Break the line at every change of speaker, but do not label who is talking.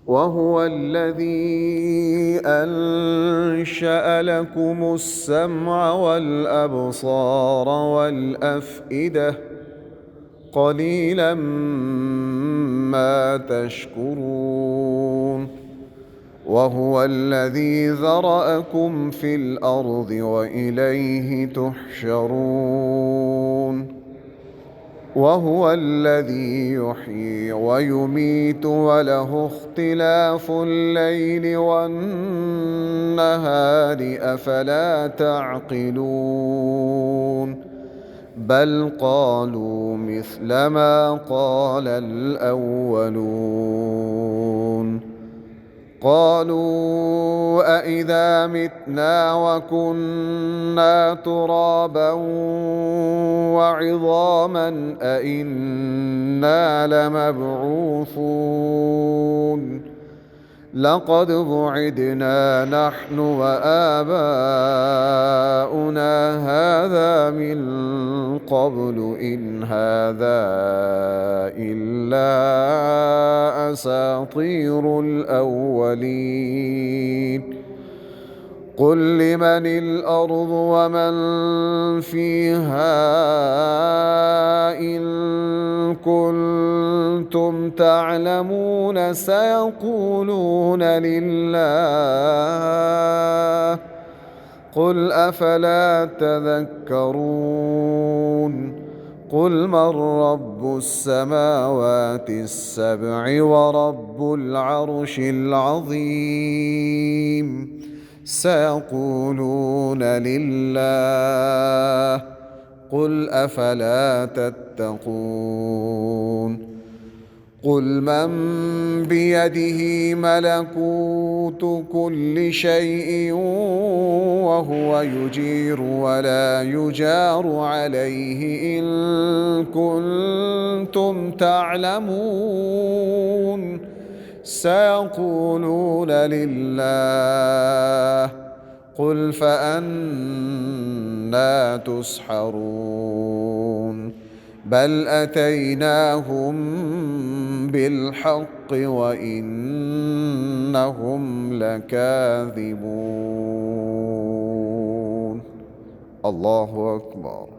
وهو الذي أنشأ لكم السمع والأبصار والأفئدة قليلا ما تشكرون وهو الذي ذرأكم في الأرض وإليه تحشرون وهو الذي يحيي ويميت وله اختلاف الليل والنهار أفلا تعقلون بل قالوا مثل ما قال الأولون قالوا أإذا متنا وكنا ترابا وعظاما أإنا لمبعوثون لقد وعدنا نحن وآباؤنا هذا من قبل إن هذا إلا أساطير الأولين قل لمن الأرض ومن فيها إن كنتم تعلمون سيقولون لله قل أفلا تذكرون قل من رب السماوات السبع ورب العرش العظيم سيقولون لله قل أفلا تتقون قل من بيده ملكوت كل شيء وهو يجير ولا يجار عليه إن كنتم تعلمون سيقولون لله قل فأنى تسحرون بل أتيناهم بالحق وإنهم لكاذبون الله أكبر.